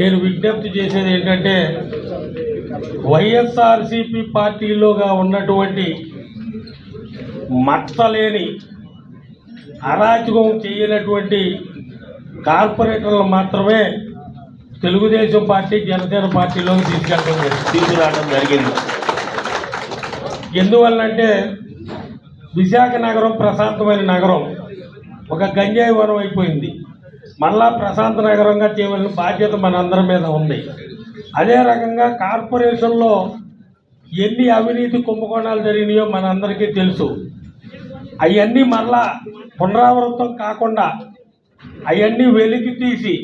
నేను విజ్ఞప్తి చేసేది ఏంటంటే వైఎస్ఆర్సీపీ పార్టీలోగా ఉన్నటువంటి మచ్చలేని అరాచకం చేయనటువంటి కార్పొరేటర్లు మాత్రమే తెలుగుదేశం పార్టీ జనసేన పార్టీలోకి తీసుకురావడం జరిగింది. ఎందువల్లంటే విశాఖ నగరం ప్రశాంతమైన నగరం ఒక గంజాయి వనం అయిపోయింది. మళ్ళా ప్రశాంత నగరంగా చేయవలసిన బాధ్యత మనందరి మీద ఉంది. అదే రకంగా కార్పొరేషన్లో ఎన్ని అవినీతి కుంభకోణాలు జరిగినాయో మనందరికీ తెలుసు. అవన్నీ మళ్ళా పునరావృతం కాకుండా అవన్నీ వెలికి తీసి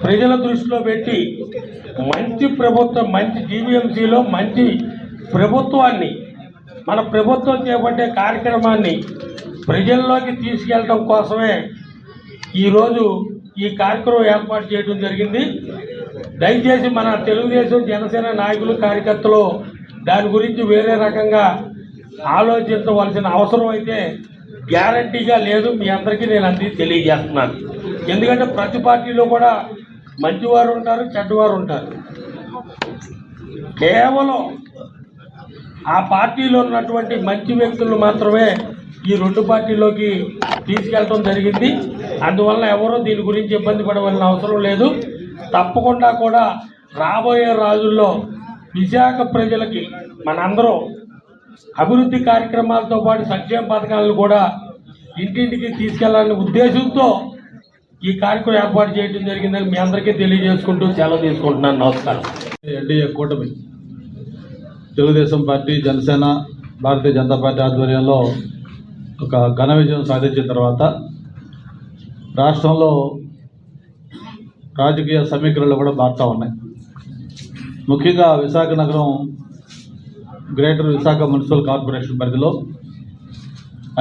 ప్రజల దృష్టిలో పెట్టి మంచి ప్రభుత్వం, మంచి జీవీఎంసీలో మంచి ప్రభుత్వాన్ని, మన ప్రభుత్వం చేపట్టే కార్యక్రమాన్ని ప్రజల్లోకి తీసుకెళ్ళడం కోసమే ఈరోజు ఈ కార్యక్రమం ఏర్పాటు చేయడం జరిగింది. దయచేసి మన తెలుగుదేశం జనసేన నాయకులు కార్యకర్తలు దాని గురించి వేరే రకంగా ఆలోచించవలసిన అవసరం అయితే గ్యారంటీగా లేదు. మీ అందరికీ నేను అందరికీ తెలియజేస్తున్నాను. ఎందుకంటే ప్రతి పార్టీలో కూడా మంచివారు ఉంటారు, చెడ్డవారు ఉంటారు. కేవలం ఆ పార్టీలో ఉన్నటువంటి మంచి వ్యక్తులు మాత్రమే ఈ రెండు పార్టీలోకి తీసుకెళ్ళడం జరిగింది. అందువల్ల ఎవరూ దీని గురించి ఇబ్బంది పడవలసిన అవసరం లేదు. తప్పకుండా కూడా రాబోయే రోజుల్లో విశాఖ ప్రజలకి మనందరం అభివృద్ధి కార్యక్రమాలతో పాటు సంక్షేమ పథకాలను కూడా ఇంటింటికి తీసుకెళ్లాలనే ఉద్దేశంతో ఈ కార్యక్రమం ఏర్పాటు చేయడం జరిగిందని మీ అందరికీ తెలియజేసుకుంటూ సెలవు తీసుకుంటున్నాను. నమస్కారం. ఎన్డీఏ కూటమి తెలుగుదేశం పార్టీ, జనసేన, భారతీయ జనతా పార్టీ ఆధ్వర్యంలో ఒక ఘన విజయం సాధించిన తర్వాత రాష్ట్రంలో రాజకీయ సమీకరణలు కూడా మారుతూ ఉన్నాయి. ముఖ్యంగా విశాఖ నగరం గ్రేటర్ విశాఖ మున్సిపల్ కార్పొరేషన్ పరిధిలో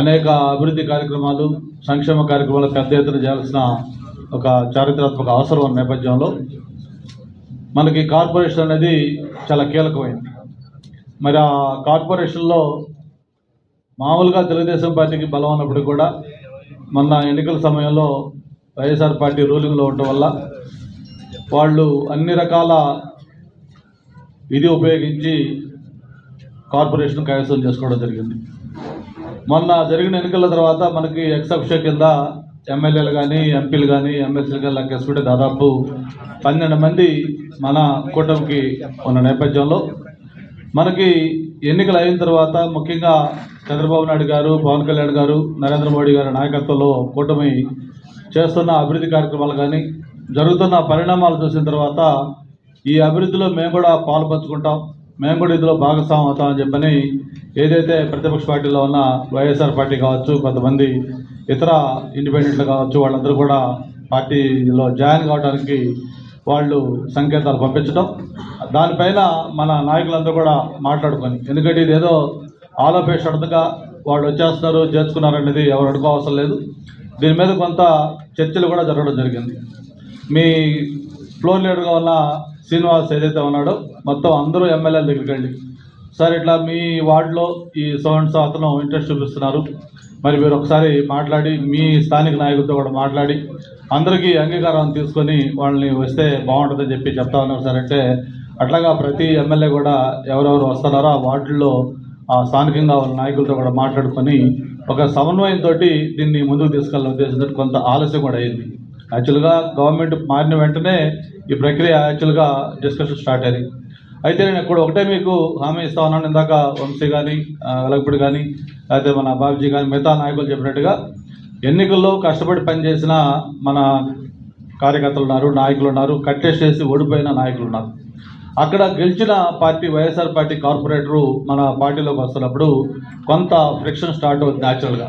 అనేక అభివృద్ధి కార్యక్రమాలు, సంక్షేమ కార్యక్రమాలు పెద్ద ఎత్తున చేయాల్సిన ఒక చారిత్రాత్మక అవసరం ఉన్న నేపథ్యంలో మనకి కార్పొరేషన్ అనేది చాలా కీలకమైంది. మరి ఆ కార్పొరేషన్లో మామూలుగా తెలుగుదేశం పార్టీకి బలం ఉన్నప్పుడు కూడా మొన్న ఎన్నికల సమయంలో వైఎస్ఆర్ పార్టీ రూలింగ్లో ఉండటం వల్ల వాళ్ళు అన్ని రకాల ఇది ఉపయోగించి కార్పొరేషన్ కైవసం చేసుకోవడం జరిగింది. మొన్న జరిగిన ఎన్నికల తర్వాత మనకి ఎక్సెప్ష కింద ఎమ్మెల్యేలు కానీ, ఎంపీలు కానీ, ఎమ్మెల్సీలు కానీ లెక్కేసుకుంటే దాదాపు 12 మంది మన కూటమికి ఉన్న నేపథ్యంలో మనకి ఎన్నికలు అయిన తర్వాత ముఖ్యంగా చంద్రబాబు నాయుడు గారు, పవన్ కళ్యాణ్ గారు, నరేంద్ర మోడీ గారి నాయకత్వంలో కూటమి చేస్తున్న అభివృద్ధి కార్యక్రమాలు కానీ, జరుగుతున్న పరిణామాలు చూసిన తర్వాత ఈ అభివృద్ధిలో మేము కూడా పాలు పంచుకుంటాం, మేము కూడా ఇందులో భాగస్వామ్యం అవుతామని చెప్పని ఏదైతే ప్రతిపక్ష పార్టీలో ఉన్న వైఎస్ఆర్ పార్టీ కావచ్చు, కొంతమంది ఇతర ఇండిపెండెంట్లు కావచ్చు, వాళ్ళందరూ కూడా పార్టీలో జాయిన్ కావడానికి వాళ్ళు సంకేతాలు పంపించడం, దానిపైన మన నాయకులందరూ కూడా మాట్లాడుకొని, ఎందుకంటే ఇది ఏదో ఆలోపే షరతుగా వాళ్ళు వచ్చేస్తున్నారు, చేర్చుకున్నారు అనేది ఎవరు అడుకోవసరం లేదు. దీని మీద కొంత చర్చలు కూడా జరగడం జరిగింది. మీ ఫ్లోర్ లీడర్గా ఉన్న శ్రీనివాస్ ఏదైతే ఉన్నాడో మొత్తం అందరూ ఎమ్మెల్యేల దగ్గరికి వెళ్ళి, సార్ ఇట్లా మీ వార్డులో ఈ సో అతను ఇంట్రెస్ట్ చూపిస్తున్నారు, మరి మీరు ఒకసారి మాట్లాడి మీ స్థానిక నాయకులతో కూడా మాట్లాడి అందరికీ అంగీకారం తీసుకొని వాళ్ళని వస్తే బాగుంటుందని చెప్పి చెప్తా ఉన్నారు సార్ అంటే, అట్లాగా ప్రతి ఎమ్మెల్యే కూడా ఎవరెవరు వస్తున్నారో ఆ వార్డుల్లో ఆ స్థానికంగా ఉన్న నాయకులతో కూడా మాట్లాడుకొని ఒక సమన్వయంతో దీన్ని ముందుకు తీసుకెళ్ళిన ఉద్దేశంతో కొంత ఆలస్యం కూడా అయింది. యాక్చువల్గా గవర్నమెంట్ మారిన వెంటనే ఈ ప్రక్రియ యాక్చువల్గా డిస్కషన్ స్టార్ట్ అయింది. అయితే నేను ఇప్పుడు ఒకటే మీకు హామీ ఇస్తా ఉన్నాను, ఇందాక వంశీ కానీ, వెలగపూడి కానీ, లేకపోతే మన బాబుజీ కానీ, మిగతా నాయకులు చెప్పినట్టుగా ఎన్నికల్లో కష్టపడి పనిచేసిన మన కార్యకర్తలు ఉన్నారు, నాయకులు ఉన్నారు, కట్టేసి చేసి ఓడిపోయిన నాయకులు ఉన్నారు. అక్కడ గెలిచిన పార్టీ వైఎస్ఆర్ పార్టీ కార్పొరేటరు మన పార్టీలోకి వస్తున్నప్పుడు కొంత ఫ్రిక్షన్ స్టార్ట్ అవుతుంది న్యాచురల్గా.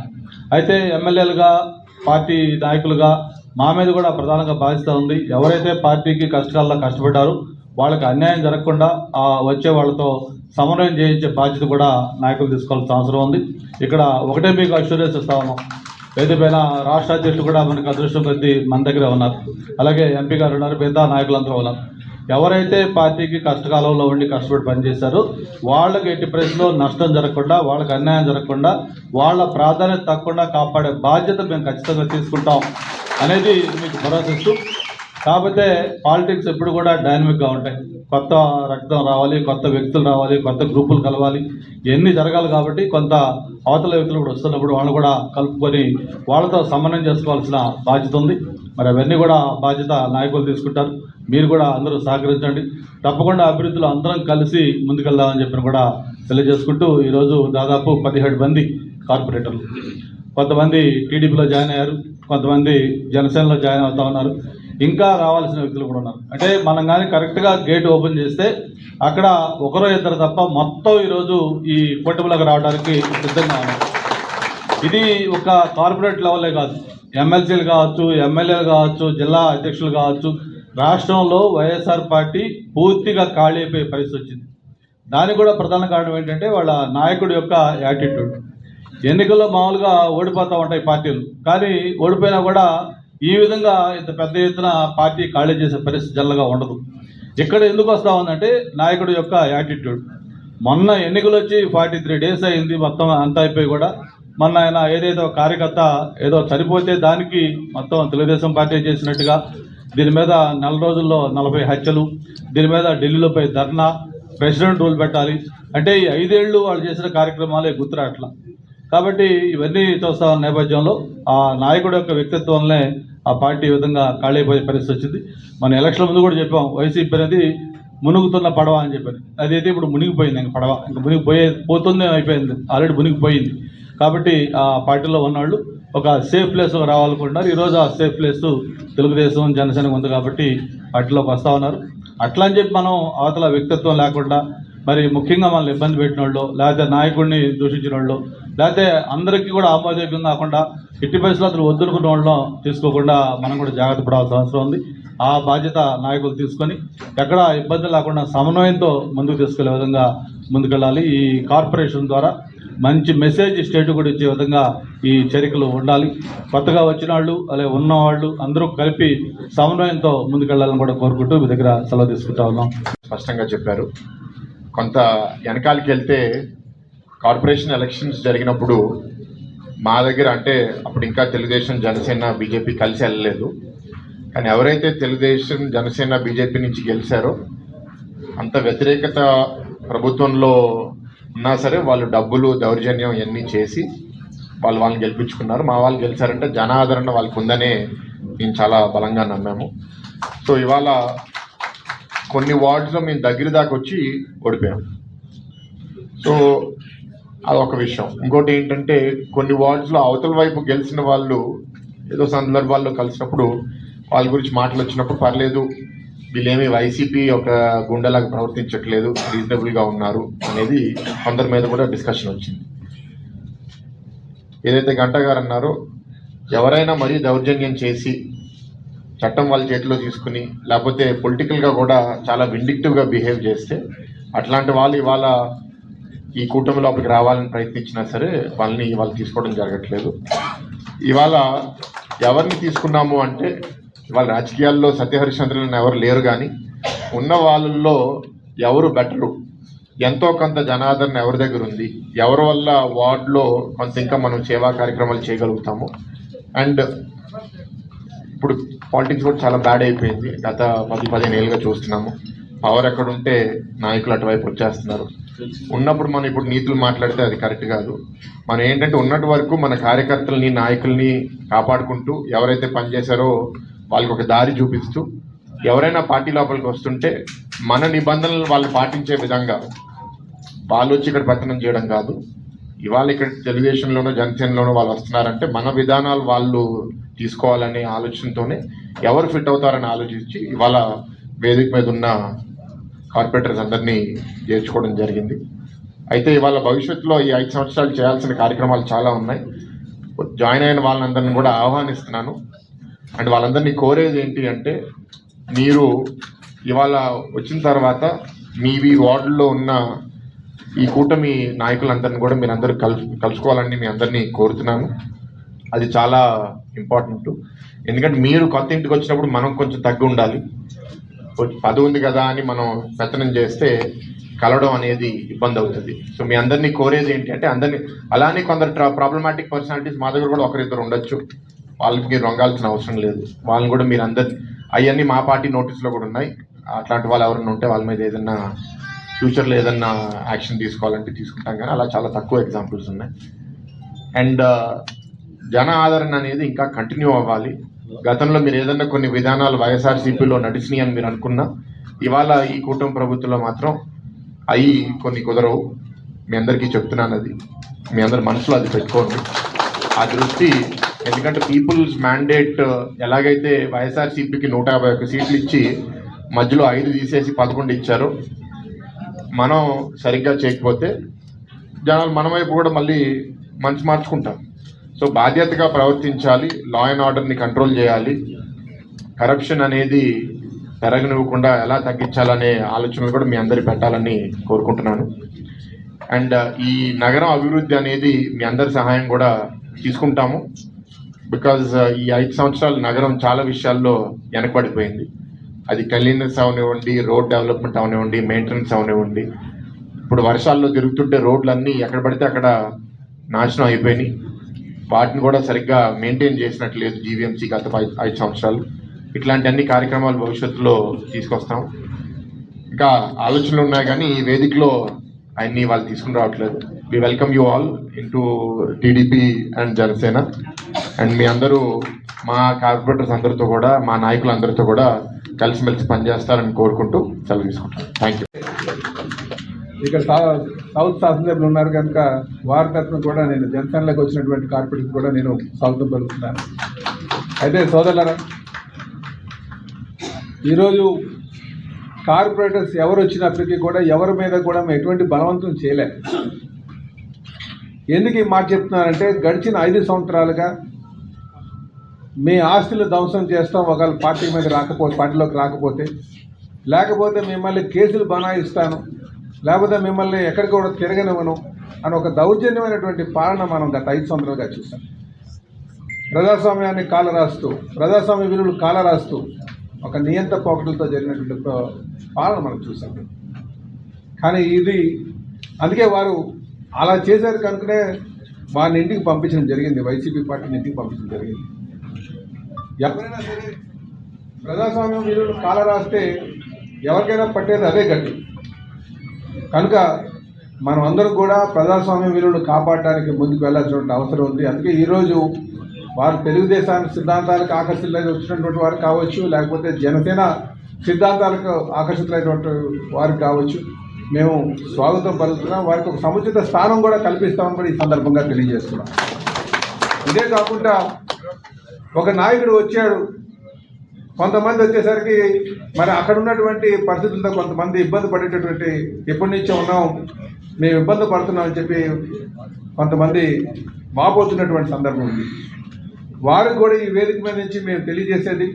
అయితే ఎమ్మెల్యేలుగా, పార్టీ నాయకులుగా మా మీద కూడా ప్రధానంగా బాధ్యత ఉంది. ఎవరైతే పార్టీకి కష్టకాలంలో కష్టపడ్డారో వాళ్ళకి అన్యాయం జరగకుండా వచ్చే వాళ్ళతో సమన్వయం చేయించే బాధ్యత కూడా నాయకులు తీసుకోవాల్సిన అవసరం ఉంది. ఇక్కడ ఒకటే మీకు అష్యూరెన్స్ ఇస్తా ఉన్నాం, ఏదైనా రాష్ట్ర అధ్యక్షులు కూడా మనకు అదృష్టం కొద్దీ మన దగ్గర ఉన్నారు, అలాగే ఎంపీ గారు ఉన్నారు, మిగతా నాయకులందరూ ఉన్నారు. ఎవరైతే పార్టీకి కష్టకాలంలో ఉండి కష్టపడి పనిచేశారో వాళ్ళకి ఎట్టి పరిస్థితుల్లో నష్టం జరగకుండా, వాళ్ళకి అన్యాయం జరగకుండా, వాళ్ళ ప్రాధాన్యత తగ్గకుండా కాపాడే బాధ్యత మేము ఖచ్చితంగా తీసుకుంటాం అనేది మీకు భరోసా ఇస్తూ, కాకపోతే పాలిటిక్స్ ఎప్పుడు కూడా డైనమిక్గా ఉంటాయి. కొత్త రక్తం రావాలి, కొత్త వ్యక్తులు రావాలి, కొత్త గ్రూపులు కలవాలి, ఇవన్నీ జరగాలి. కాబట్టి కొంత అవతల వ్యక్తులు కూడా వస్తున్నప్పుడు వాళ్ళు కూడా కలుపుకొని వాళ్ళతో సమన్వయం చేసుకోవాల్సిన బాధ్యత ఉంది. మరి అవన్నీ కూడా బాధ్యత నాయకులు తీసుకుంటారు. మీరు కూడా అందరూ సహకరించండి. తప్పకుండా అభివృద్ధిలో అందరం కలిసి ముందుకెళ్దామని చెప్పి కూడా తెలియజేసుకుంటూ, ఈరోజు దాదాపు 17 మంది కార్పొరేటర్లు, కొంతమంది టీడీపీలో జాయిన్ అయ్యారు, కొంతమంది జనసేనలో జాయిన్ అవుతా ఉన్నారు, ఇంకా రావాల్సిన వ్యక్తులు కూడా ఉన్నారు. అంటే మనం కానీ కరెక్ట్గా గేట్ ఓపెన్ చేస్తే అక్కడ ఒకరో ఇద్దరు తప్ప మొత్తం ఈరోజు ఈ కూటమిలోకి రావడానికి సిద్ధంగా ఉన్నారు. ఇది ఒక కార్పొరేట్ లెవెలే కాదు, ఎమ్మెల్సీలు కావచ్చు, ఎమ్మెల్యేలు కావచ్చు, జిల్లా అధ్యక్షులు కావచ్చు, రాష్ట్రంలో వైఎస్ఆర్ పార్టీ పూర్తిగా ఖాళీ అయిపోయే పరిస్థితి వచ్చింది. దానికి కూడా ప్రధాన కారణం ఏంటంటే వాళ్ళ నాయకుడి యొక్క యాటిట్యూడ్. ఎన్నికల్లో మామూలుగా ఓడిపోతూ ఉంటాయి పార్టీలు, కానీ ఓడిపోయినా కూడా ఈ విధంగా ఇంత పెద్ద ఎత్తున పార్టీ ఖాళీ చేసే పరిస్థితి జల్లగా ఉండదు. ఇక్కడ ఎందుకు వస్తూ ఉందంటే నాయకుడి యొక్క యాటిట్యూడ్. మొన్న ఎన్నికలు వచ్చి 43 days అయింది, మొత్తం అంతా అయిపోయి కూడా మొన్న ఆయన ఏదైతే కార్యకర్త ఏదో చనిపోతే దానికి మొత్తం తెలుగుదేశం పార్టీ చేసినట్టుగా దీని మీద 4 రోజుల్లో 40 హత్యలు, దీని మీద ఢిల్లీలోపై ధర్నా, ప్రెసిడెంట్ రూల్ పెట్టాలి అంటే ఈ 5 ఏళ్ళు వాళ్ళు చేసిన కార్యక్రమాలే గుర్తురాట్లా. కాబట్టి ఇవన్నీ చూస్తా ఉన్న నేపథ్యంలో ఆ నాయకుడి యొక్క వ్యక్తిత్వంలోనే ఆ పార్టీ ఈ విధంగా ఖాళీ అయిపోయే పరిస్థితి వచ్చింది. మన ఎలక్షన్ ముందు కూడా చెప్పాం, వైసీపీ అనేది మునుగుతున్న పడవ అని చెప్పారు. అదైతే ఇప్పుడు మునిగిపోయింది, ఇంకా పడవ ఇంకా పోతుంది, అయిపోయింది, ఆల్రెడీ మునిగిపోయింది. కాబట్టి ఆ పార్టీలో ఉన్నవాళ్ళు ఒక సేఫ్ ప్లేస్ రావాలనుకుంటున్నారు. ఈరోజు ఆ సేఫ్ ప్లేస్ తెలుగుదేశం జనసేన ఉంది కాబట్టి పార్టీలోకి వస్తూ ఉన్నారు. అట్లా అని చెప్పి మనం అవతల వ్యక్తిత్వం లేకుండా, మరి ముఖ్యంగా మనల్ని ఇబ్బంది పెట్టిన వాళ్ళు, లేకపోతే నాయకుడిని దూషించిన వాళ్ళు, లేకపోతే అందరికీ కూడా ఆమోదయోగ్యం కాకుండా ఎట్టి పరిస్థితుల్లో అతను వద్దునుకున్న వాళ్ళను తీసుకోకుండా మనం కూడా జాగ్రత్త పడాల్సిన అవసరం ఉంది. ఆ బాధ్యత నాయకులు తీసుకొని ఎక్కడ ఇబ్బంది లేకుండా సమన్వయంతో ముందుకు తీసుకెళ్లే విధంగా ముందుకెళ్ళాలి. ఈ కార్పొరేషన్ ద్వారా మంచి మెసేజ్ స్టేట్ కూడా ఇచ్చే విధంగా ఈ చర్యలు ఉండాలి. కొత్తగా వచ్చిన వాళ్ళు అలాగే ఉన్నవాళ్ళు అందరూ కలిపి సమన్వయంతో ముందుకెళ్లాలని కూడా కోరుకుంటూ మీ దగ్గర సెలవు తీసుకుంటా ఉన్నాం. స్పష్టంగా చెప్పారు. కొంత వెనకాలకి వెళ్తే కార్పొరేషన్ ఎలక్షన్స్ జరిగినప్పుడు మా దగ్గర అంటే అప్పుడు ఇంకా తెలుగుదేశం జనసేన బీజేపీ కలిసి వెళ్ళలేదు, కానీ ఎవరైతే తెలుగుదేశం జనసేన బీజేపీ నుంచి గెలిచారో అంత వ్యతిరేకత ప్రభుత్వంలో ఉన్నా సరే వాళ్ళు డబ్బులు దౌర్జన్యం ఇవన్నీ చేసి వాళ్ళని గెలిపించుకున్నారు. మా వాళ్ళు గెలిచారంటే జనాదరణ వాళ్ళకు ఉందనే మేము చాలా బలంగా నమ్మాము. సో ఇవాళ కొన్ని వార్డ్స్లో మేము దగ్గర దాకా వచ్చి ఓడిపోయాం. సో అదొక విషయం. ఇంకోటి ఏంటంటే కొన్ని వార్డ్స్లో అవతల వైపు గెలిచిన వాళ్ళు ఏదో సందర్భాల్లో కలిసినప్పుడు వాళ్ళ గురించి మాటలు వచ్చినప్పుడు పర్లేదు, వీళ్ళేమి వైసీపీ ఒక గుండెలాగా ప్రవర్తించట్లేదు, రీజనబుల్గా ఉన్నారు అనేది కొందరి మీద కూడా డిస్కషన్ వచ్చింది. ఏదైతే గంట గారు అన్నారో, ఎవరైనా మరీ దౌర్జన్యం చేసి చట్టం వాళ్ళ చేతిలో తీసుకుని లేకపోతే పొలిటికల్గా కూడా చాలా విండిక్టివ్గా బిహేవ్ చేస్తే అట్లాంటి వాళ్ళు ఇవాళ ఈ కూటమి లోపలికి రావాలని ప్రయత్నించినా సరే వాళ్ళు తీసుకోవడం జరగట్లేదు. ఇవాళ ఎవరిని తీసుకున్నాము అంటే ఇవాళ రాజకీయాల్లో సత్యహరిశ్చంద్రులను ఎవరు లేరు, కానీ ఉన్న వాళ్ళల్లో ఎవరు బెటరు, ఎంతో కొంత జనాదరణ ఎవరి దగ్గర ఉంది, ఎవరి వల్ల వార్డులో కొంత ఇంకా మనం సేవా కార్యక్రమాలు చేయగలుగుతాము. అండ్ ఇప్పుడు పాలిటిక్స్ కూడా చాలా బ్యాడ్ అయిపోయింది. గత 10-15 ఏళ్ళుగా చూస్తున్నాము. పవర్ ఎక్కడుంటే నాయకులు అటువైపు వచ్చేస్తున్నారు. ఉన్నప్పుడు మనం ఇప్పుడు నీతులు మాట్లాడితే అది కరెక్ట్ కాదు. మనం ఏంటంటే ఉన్నటి వరకు మన కార్యకర్తలని నాయకుల్ని కాపాడుకుంటూ ఎవరైతే పనిచేశారో వాళ్ళకి ఒక దారి చూపిస్తూ, ఎవరైనా పార్టీ లోపలికి వస్తుంటే మన నిబంధనలు వాళ్ళు పాటించే విధంగా వాళ్ళు వచ్చి ఇక్కడ పెత్తనం చేయడం కాదు. ఇవాళ ఇక్కడ తెలుగుదేశంలోనో జనసేనలోనో వాళ్ళు వస్తున్నారంటే మన విధానాలు వాళ్ళు తీసుకోవాలనే ఆలోచనతోనే ఎవరు ఫిట్ అవుతారని ఆలోచించి ఇవాళ వేదిక మీద ఉన్న కార్పొరేటర్స్ అందరినీ చేర్చుకోవడం జరిగింది. అయితే ఇవాళ భవిష్యత్తులో ఈ 5 సంవత్సరాలు చేయాల్సిన కార్యక్రమాలు చాలా ఉన్నాయి. జాయిన్ అయిన వాళ్ళందరినీ కూడా ఆహ్వానిస్తున్నాను. అండ్ వాళ్ళందరినీ కోరేది ఏంటి అంటే, మీరు ఇవాళ వచ్చిన తర్వాత మీ వార్డుల్లో ఉన్న ఈ కూటమి నాయకులందరినీ కూడా మీరందరూ కలుసుకోవాలని మీ అందరినీ కోరుతున్నాను. అది చాలా ఇంపార్టెంట్. ఎందుకంటే మీరు కొత్త ఇంటికి వచ్చినప్పుడు మనం కొంచెం తగ్గి ఉండాలి. పదవి ఉంది కదా అని మనం పెత్తనం చేస్తే కలవడం అనేది ఇబ్బంది అవుతుంది. సో మీ అందరినీ కోరేది ఏంటి అంటే, అందరినీ అలానే కొందరు ప్రాబ్లమాటిక్ పర్సనాలిటీస్ మా దగ్గర కూడా ఒకరిద్దరు ఉండొచ్చు, వాళ్ళకి మీరు రొంగాల్సిన అవసరం లేదు. వాళ్ళని కూడా మీరు అవన్నీ మా పార్టీ నోటీస్లో కూడా ఉన్నాయి. అట్లాంటి వాళ్ళు ఎవరైనా ఉంటే వాళ్ళ మీద ఏదన్నా ఫ్యూచర్లో ఏదన్నా యాక్షన్ తీసుకోవాలంటే తీసుకుంటాం, కానీ అలా చాలా తక్కువ ఎగ్జాంపుల్స్ ఉన్నాయి. అండ్ జన ఆదరణ అనేది ఇంకా కంటిన్యూ అవ్వాలి. గతంలో మీరు ఏదన్నా కొన్ని విధానాలు వైఎస్ఆర్సీపీలో నడిచినాయి అని మీరు అనుకున్నా, ఇవాళ ఈ కూటమి ప్రభుత్వంలో మాత్రం అవి కొన్ని కుదరవు. మీ అందరికీ చెప్తున్నాను, అది మీ అందరి మనసులో అది పెట్టుకోండి ఆ దృష్టి. ఎందుకంటే పీపుల్స్ మ్యాండేట్ ఎలాగైతే వైఎస్ఆర్సీపీకి 151 సీట్లు ఇచ్చి మధ్యలో 5 తీసేసి 11 ఇచ్చారో, మనం సరిగ్గా చేయకపోతే జనాలు మన వైపు కూడా మళ్ళీ మనసు మార్చుకుంటాం. సో బాధ్యతగా ప్రవర్తించాలి, లా అండ్ ఆర్డర్ని కంట్రోల్ చేయాలి, కరప్షన్ అనేది పెరగనివ్వకుండా ఎలా తగ్గించాలనే ఆలోచనలు కూడా మీ అందరి పెట్టాలని కోరుకుంటున్నాను. అండ్ ఈ నగరం అభివృద్ధి అనేది మీ అందరి సహాయం కూడా తీసుకుంటాము. బికాజ్ ఈ 5 సంవత్సరాలు నగరం చాలా విషయాల్లో వెనకబడిపోయింది. అది క్లీన్నెస్ అవనివ్వండి, రోడ్ డెవలప్మెంట్ అవనివ్వండి, మెయింటెనెన్స్ అవనివ్వండి. ఇప్పుడు వర్షాల్లో తిరుగుతుంటే రోడ్లన్నీ ఎక్కడ పడితే అక్కడ నాశనం అయిపోయినాయి. వాటిని కూడా సరిగ్గా మెయింటైన్ చేసినట్టు లేదు జీవీఎంసీ గత 5 సంవత్సరాలు. ఇట్లాంటి అన్ని కార్యక్రమాలు భవిష్యత్తులో తీసుకొస్తాం. ఇంకా ఆలోచనలు ఉన్నాయి కానీ ఈ వేదికలో అన్ని వాళ్ళు తీసుకుని రావట్లేదు. We welcome you all into TDP and Janasena. And మీ అందరూ మా కార్పొరేటర్స్ అందరితో కూడా, మా నాయకులందరితో కూడా కలిసిమెలిసి పనిచేస్తారని కోరుకుంటూ సెలవు తీసుకుంటాను. Thank you. ఇక్కడ సౌత్ శాసనసభ్యులు ఉన్నారు కనుక వారి తరఫున కూడా నేను జనసేనలోకి వచ్చినటువంటి కార్పొరేటర్స్ కూడా నేను స్వాగతం పలుకుతున్నాను. అయితే సోదరులారా, ఈరోజు కార్పొరేటర్స్ ఎవరు వచ్చినప్పటికీ కూడా ఎవరి మీద కూడా మేము ఎటువంటి బలవంతం చేయలేము. ఎందుకు ఈ మాట చెప్తున్నానంటే, గడిచిన 5 సంవత్సరాలుగా మీ ఆస్తులు ధ్వంసం చేస్తాం ఒకవేళ పార్టీలోకి రాకపోతే, లేకపోతే మిమ్మల్ని కేసులు బనాయిస్తాను, లేకపోతే మిమ్మల్ని ఎక్కడికి కూడా తిరగనివ్వను అని ఒక దౌర్జన్యమైనటువంటి పాలన మనం గత 5 సంవత్సరాలుగా చూసాం. ప్రజాస్వామ్యాన్ని కాలరాస్తూ, ప్రజాస్వామ్య విలువలు కాలరాస్తూ ఒక నియంత పోకటలతో జరిగినటువంటి పాలన మనం చూసాం. కానీ ఇది అందుకే వారు అలా చేశారు కనుకనే వారిని ఇంటికి పంపించడం జరిగింది, వైసీపీ పార్టీని ఇంటికి పంపించడం జరిగింది. ఎవరైనా సరే ప్రజాస్వామ్యం విలువలు కాలరాస్తే ఎవరికైనా పట్టేది అదే గట్టి. కనుక మనం అందరం కూడా ప్రజాస్వామ్య విలువలు కాపాడడానికి ముందుకు వెళ్ళాల్సిన అవసరం ఉంది. అందుకే ఈరోజు వారు తెలుగుదేశాన్ని సిద్ధాంతాలకు ఆకర్షితులై వచ్చినటువంటి వారు కావచ్చు, లేకపోతే జనసేన సిద్ధాంతాలకు ఆకర్షితులైనటువంటి వారు కావచ్చు, మేము స్వాగతం పలుకుతున్నాం. వారికి ఒక సముచిత స్థానం కూడా కల్పిస్తామని కూడా ఈ సందర్భంగా తెలియజేస్తున్నాం. ఇదే కాకుండా ఒక నాయకుడు వచ్చాడు, కొంతమంది వచ్చేసరికి మరి అక్కడ ఉన్నటువంటి పరిస్థితులతో కొంతమంది ఇబ్బంది పడేటటువంటి, ఎప్పటి నుంచో ఉన్నాం మేము ఇబ్బంది పడుతున్నామని చెప్పి కొంతమంది వాపోతున్నటువంటి సందర్భం ఉంది. వారికి కూడా ఈ వేదిక మీద నుంచి మేము తెలియజేసేది,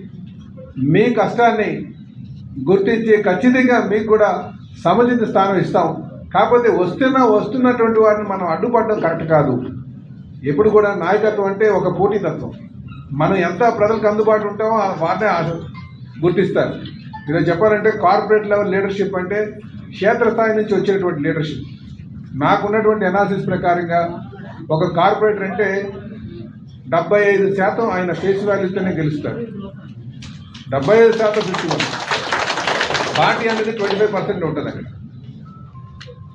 మీ కష్టాన్ని గుర్తించి ఖచ్చితంగా మీకు కూడా సముచిత స్థానం ఇస్తాం. కాకపోతే వస్తున్నటువంటి వారిని మనం అడ్డుపడడం కరెక్ట్ కాదు. ఎప్పుడు కూడా నాయకత్వం అంటే ఒక పోటీతత్వం. మనం ఎంత ప్రజలకు అందుబాటులో ఉంటామో వాటినే గుర్తిస్తారు. ఇలా చెప్పాలంటే కార్పొరేట్ లెవెల్ లీడర్షిప్ అంటే క్షేత్రస్థాయి నుంచి వచ్చేటువంటి లీడర్షిప్. నాకున్నటువంటి అనాలిసిస్ ప్రకారంగా ఒక కార్పొరేటర్ అంటే 75% ఆయన ఫేస్ వాల్యూతోనే గెలుస్తారు. 75% తీసుకున్నాం. పార్టీ అనేది 25% ఉంటుంది అక్కడ.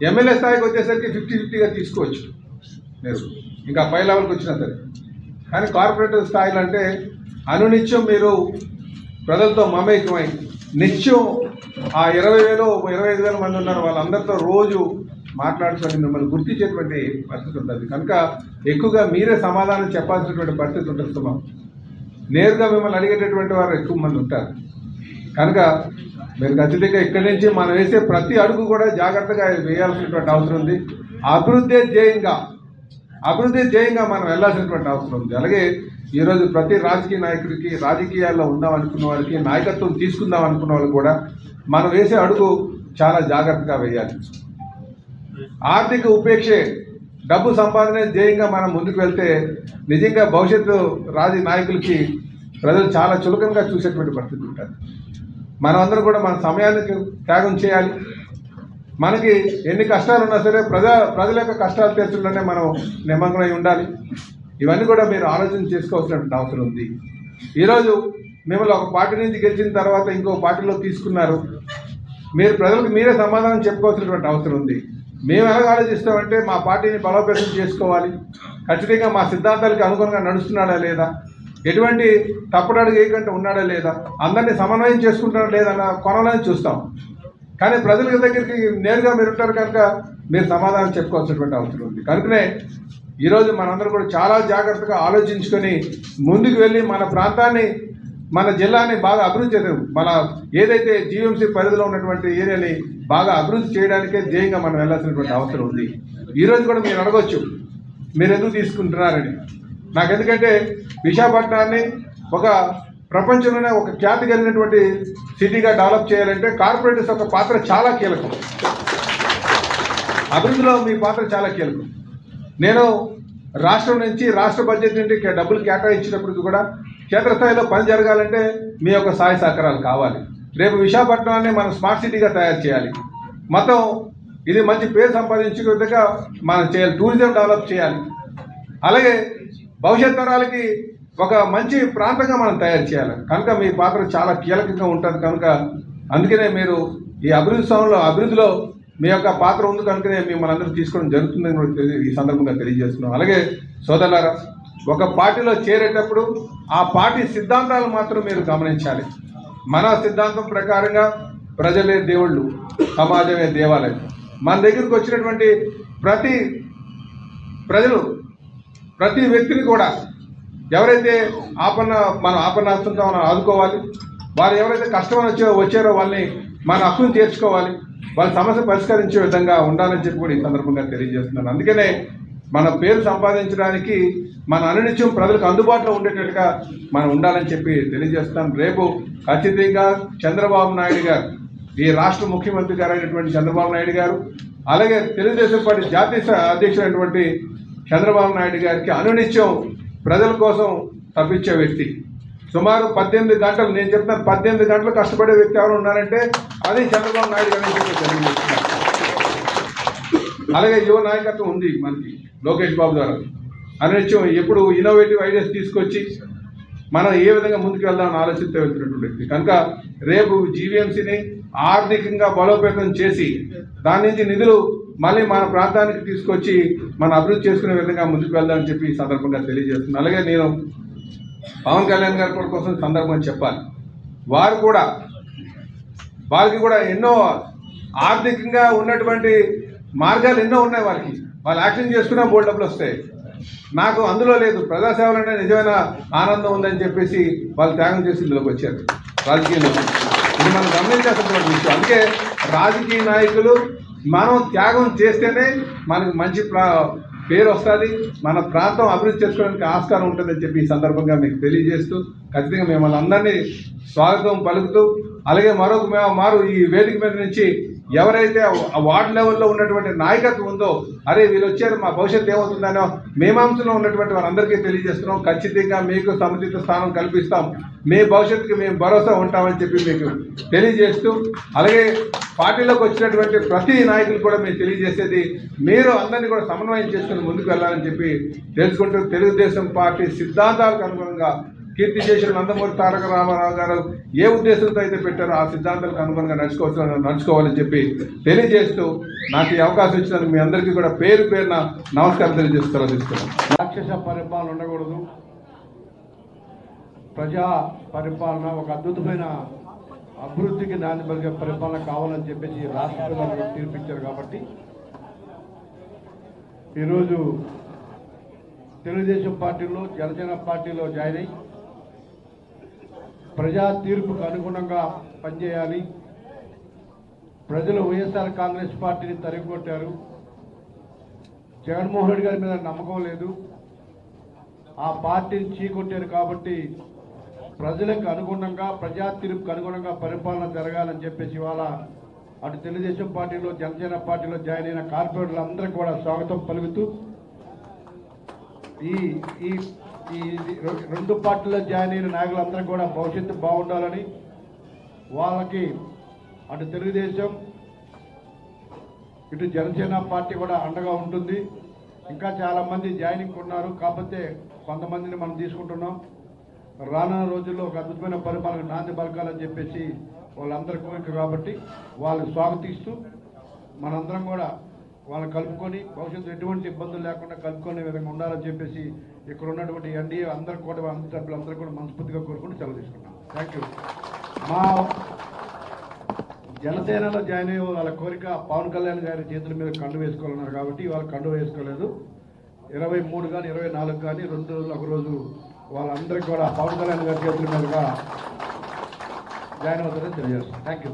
ఎమ్మెల్యే స్థాయికి వచ్చేసరికి 50-50గా తీసుకోవచ్చు మీరు, ఇంకా పై లెవెల్కి వచ్చినా సరే. కానీ కార్పొరేటర్ స్థాయిలో అంటే అనునిత్యం మీరు ప్రజలతో మమేకమై నిత్యం ఆ 20,000 25,000 మంది ఉన్నారు, వాళ్ళందరితో రోజు మాట్లాడుకొని మిమ్మల్ని గుర్తించేటువంటి పరిస్థితి ఉంటుంది. కనుక ఎక్కువగా మీరే సమాధానం చెప్పాల్సినటువంటి పరిస్థితి ఉంటుంది. నేరుగా మిమ్మల్ని అడిగేటటువంటి వారు ఎక్కువ మంది ఉంటారు. కనుక మీరు ఖచ్చితంగా ఇక్కడి నుంచి మనం వేసే ప్రతి అడుగు కూడా జాగ్రత్తగా వేయాల్సినటువంటి అవసరం ఉంది. అభివృద్ధి ధ్యేయంగా మనం వెళ్ళాల్సినటువంటి అవసరం ఉంది. అలాగే ఈరోజు ప్రతి రాజకీయ నాయకుడికి, రాజకీయాల్లో ఉందాం అనుకున్న వారికి, నాయకత్వం తీసుకుందాం అనుకున్న వాళ్ళు కూడా మనం వేసే అడుగు చాలా జాగ్రత్తగా వేయాలి. ఆర్థిక ఉపేక్షే, డబ్బు సంపాదనే ధ్యేయంగా మనం ముందుకు వెళ్తే నిజంగా భవిష్యత్తు నాయకులకి ప్రజలు చాలా చులకనగా చూసేటువంటి పరిస్థితి ఉంటుంది. మనమందరం కూడా మన సమయానికి త్యాగం చేయాలి. మనకి ఎన్ని కష్టాలు ఉన్నా సరే ప్రజల యొక్క కష్టాలు తీర్చడంలోనే మనం నిమగ్నమై ఉండాలి. ఇవన్నీ కూడా మీరు ఆలోచన చేసుకోవాల్సినటువంటి అవసరం ఉంది. ఈరోజు మిమ్మల్ని ఒక పార్టీ నుంచి గెలిచిన తర్వాత ఇంకో పార్టీలో తీసుకున్నారు. మీరు ప్రజలకు మీరే సమాధానం చెప్పుకోవాల్సినటువంటి అవసరం ఉంది. మేము ఎలా ఆలోచిస్తామంటే మా పార్టీని బలోపేతం చేసుకోవాలి, ఖచ్చితంగా మా సిద్ధాంతాలకు అనుగుణంగా నడుస్తున్నాడా లేదా, ఎటువంటి తప్పుడడుగు వేయకుండా ఉన్నాడా లేదా, అందరినీ సమన్వయం చేసుకుంటాడా లేదన్న కొనలని చూస్తాం. కానీ ప్రజల దగ్గరికి నేరుగా మీరు ఉంటారు కనుక మీరు సమాధానం చెప్పుకోవాల్సినటువంటి అవసరం ఉంది. కనుకనే ఈరోజు మనందరూ కూడా చాలా జాగ్రత్తగా ఆలోచించుకొని ముందుకు వెళ్ళి మన ప్రాంతాన్ని, మన జిల్లాని బాగా అభివృద్ధి చేద్దాం. మన ఏదైతే జీవీఎంసీ పరిధిలో ఉన్నటువంటి ఏరియాని బాగా అభివృద్ధి చేయడానికే ధ్యేయంగా మనం వెళ్ళాల్సినటువంటి అవసరం ఉంది. ఈరోజు కూడా మీరు అడగొచ్చు మీరు ఎందుకు తీసుకుంటున్నారని. నాకు ఎందుకంటే విశాఖపట్నాన్ని ఒక ప్రపంచంలోనే ఒక ఖ్యాతి కలిగినటువంటి సిటీగా డెవలప్ చేయాలంటే కార్పొరేటర్స్ యొక్క పాత్ర చాలా కీలకం. అభివృద్ధిలో మీ పాత్ర చాలా కీలకం. నేను రాష్ట్రం నుంచి, రాష్ట్ర బడ్జెట్ నుండి డబ్బులు కేటాయించినప్పటికీ కూడా క్షేత్రస్థాయిలో పని జరగాలంటే మీ యొక్క సహాయ సహకారాలు కావాలి. రేపు విశాఖపట్నాన్ని మనం స్మార్ట్ సిటీగా తయారు చేయాలి. మొత్తం ఇది మంచి పేరు సంపాదించే విధంగా మనం చేయాలి. టూరిజం డెవలప్ చేయాలి. అలాగే భవిష్యత్ తరాలకి ఒక మంచి ప్రాంతంగా మనం తయారు చేయాలి. కనుక మీ పాత్ర చాలా కీలకంగా ఉంటుంది. కనుక అందుకనే మీరు ఈ అభివృద్ధిలో మీ యొక్క పాత్ర ఉంది కనుకనే మిమ్మల్ని అందరూ తీసుకోవడం జరుగుతుందని ఈ సందర్భంగా తెలియజేస్తున్నాం. అలాగే సోదరులారా, ఒక పార్టీలో చేరేటప్పుడు ఆ పార్టీ సిద్ధాంతాలు మాత్రం మీరు గమనించాలి. మన సిద్ధాంతం ప్రకారంగా ప్రజలే దేవుళ్ళు, సమాజమే దేవాలయం. మన దగ్గరికి వచ్చినటువంటి ప్రతి వ్యక్తిని కూడా ఎవరైతే మనం ఆపన్నాస్తుందో మనం ఆదుకోవాలి. వారు ఎవరైతే కష్టమని వచ్చారో వాళ్ళని మన హక్కును తీర్చుకోవాలి. వాళ్ళ సమస్య పరిష్కరించే విధంగా ఉండాలని చెప్పి కూడా ఈ సందర్భంగా తెలియజేస్తున్నాను. అందుకనే మన పేరు సంపాదించడానికి మన అనునిత్యం ప్రజలకు అందుబాటులో ఉండేటట్టుగా మనం ఉండాలని చెప్పి తెలియజేస్తున్నాను. రేపు ఖచ్చితంగా చంద్రబాబు నాయుడు గారు, ఈ రాష్ట్ర ముఖ్యమంత్రి గారు అయినటువంటి చంద్రబాబు నాయుడు గారు, అలాగే తెలుగుదేశం పార్టీ జాతీయ అధ్యక్షుడైనటువంటి చంద్రబాబు నాయుడు గారికి అనునిత్యం ప్రజల కోసం తప్పించే వ్యక్తి. సుమారు 18 గంటలు, నేను చెప్తాను 18 గంటలు కష్టపడే వ్యక్తి ఎవరు ఉన్నారంటే అది చంద్రబాబు నాయుడు గారు అని చెప్పి తెలియజేస్తున్నారు. అలాగే యువ నాయకత్వం ఉంది మనకి లోకేష్ బాబు గారు. అనునిత్యం ఎప్పుడు ఇన్నోవేటివ్ ఐడియాస్ తీసుకొచ్చి మనం ఏ విధంగా ముందుకు వెళ్దామని ఆలోచిస్తూ వెళ్తున్నటువంటి వ్యక్తి. కనుక రేపు జీవీఎంసీని ఆర్థికంగా బలోపేతం చేసి దాని నుంచి నిధులు మళ్ళీ మన ప్రాంతానికి తీసుకొచ్చి మనం అభివృద్ధి చేసుకునే విధంగా ముందుకు వెళ్దామని చెప్పి ఈ సందర్భంగా తెలియజేస్తున్నాను. అలాగే నేను పవన్ కళ్యాణ్ గారి కోసం సందర్భంగా చెప్పాలి. వారికి కూడా ఎన్నో ఆర్థికంగా ఉన్నటువంటి మార్గాలు ఎన్నో ఉన్నాయి. వాళ్ళు యాక్షన్ చేసుకున్నా బోల్డ్ డబ్బులు వస్తాయి. నాకు అందులో లేదు. ప్రజాసేవలు అంటే నిజమైన ఆనందం ఉందని చెప్పేసి వాళ్ళు త్యాగం చేసి ఇందులోకి వచ్చారు రాజకీయంలో. ఇది మనం గమనించాల్సినటువంటి విషయం. అందుకే రాజకీయ నాయకులు మనం త్యాగం చేస్తేనే మనకు మంచి పేరు వస్తుంది, మన ప్రాంతం అభివృద్ధి చేసుకోవడానికి ఆస్కారం ఉంటుందని చెప్పి ఈ సందర్భంగా మీకు తెలియజేస్తూ ఖచ్చితంగా మిమ్మల్ని అందరినీ స్వాగతం పలుకుతూ, అలాగే మారు ఈ వేదిక మీద నుంచి ఎవరైతే వార్డు లెవెల్లో ఉన్నటువంటి నాయకత్వం ఉందో, అరే వీళ్ళు వచ్చారు మా భవిష్యత్తు ఏమవుతుందనో మీమాంసలో ఉన్నటువంటి వారందరికీ తెలియజేస్తున్నాం. ఖచ్చితంగా మీకు సముచిత స్థానం కల్పిస్తాం, మీ భవిష్యత్తుకి మేము భరోసా ఉంటామని చెప్పి మీకు తెలియజేస్తూ, అలాగే పార్టీలోకి వచ్చినటువంటి ప్రతి నాయకులు కూడా మేము తెలియజేసేది మీరు అందరినీ కూడా సమన్వయం చేసుకుని ముందుకు వెళ్ళాలని చెప్పి తెలుసుకుంటూ, తెలుగుదేశం పార్టీ సిద్ధాంతాలకు అనుగుణంగా కీర్తిశేషులు నందమూరి తారక రామారావు గారు ఏ ఉద్దేశంతో అయితే పెట్టారో ఆ సిద్ధాంతాలకు అనుగుణంగా నడుచుకోవాలని చెప్పి తెలియజేస్తూ నాకు ఈ అవకాశం ఇచ్చినందుకు మీ అందరికీ కూడా పేరు పేరున నమస్కారం తెలియజేస్తున్నాను. రాక్షస పరిపాలన ఉండకూడదు, ప్రజా పరిపాలన ఒక అద్భుతమైన అభివృద్ధికి నాంది పలికే పరిపాలన కావాలని చెప్పేసి రాష్ట్ర ప్రజలు తీర్పిచ్చారు. కాబట్టి ఈరోజు తెలుగుదేశం పార్టీలో, జనసేన పార్టీలో జాయిన్ అయ్యి ప్రజా తీర్పుకు అనుగుణంగా పనిచేయాలి. ప్రజలు వైఎస్ఆర్ కాంగ్రెస్ పార్టీని తరిమికొట్టారు. జగన్మోహన్ రెడ్డి గారి మీద నమ్మకం లేదు, ఆ పార్టీని చీకొట్టారు. కాబట్టి ప్రజలకు అనుగుణంగా, ప్రజా తీర్పుకు అనుగుణంగా పరిపాలన జరగాలని చెప్పేసి ఇవాళ అటు తెలుగుదేశం పార్టీలో, జనసేన పార్టీలో జాయిన్ అయిన కార్పొరేటర్లందరికీ కూడా స్వాగతం పలుకుతూ, ఈ రెండు పార్టీల్లో జాయిన్ అయిన నాయకులందరూ కూడా భవిష్యత్తు బాగుండాలని, వాళ్ళకి అటు తెలుగుదేశం ఇటు జనసేన పార్టీ కూడా అండగా ఉంటుంది. ఇంకా చాలామంది జాయినింగ్ ఉన్నారు, కాకపోతే కొంతమందిని మనం తీసుకుంటున్నాం. రానున్న రోజుల్లో ఒక అద్భుతమైన పరిపాలన నాంది పలకాలని చెప్పేసి వాళ్ళందరి కోరిక కాబట్టి వాళ్ళు స్వాగతిస్తూ మనందరం కూడా వాళ్ళని కలుపుకొని భవిష్యత్తు ఎటువంటి ఇబ్బందులు లేకుండా కలుపుకునే విధంగా ఉండాలని చెప్పేసి ఇక్కడ ఉన్నటువంటి ఎన్డీఏ అందరూ కూడా అందరి సభ్యులందరూ కూడా మనస్ఫూర్తిగా కోరుకుంటూ సెలవు తీసుకున్నాం. Thank you. మా జనసేనలో జాయిన్ అయ్యే వాళ్ళ కోరిక పవన్ కళ్యాణ్ గారి చేతుల మీద కండు వేసుకోవాలన్నారు కాబట్టి వాళ్ళు కండు వేసుకోలేదు. 23 కానీ 24 కానీ 2 రోజులు ఒక రోజు వాళ్ళందరికీ కూడా పవన్ కళ్యాణ్ గారి చేతుల మీదుగా జాయిన్ అవుతారని తెలియజేస్తాం. Thank you.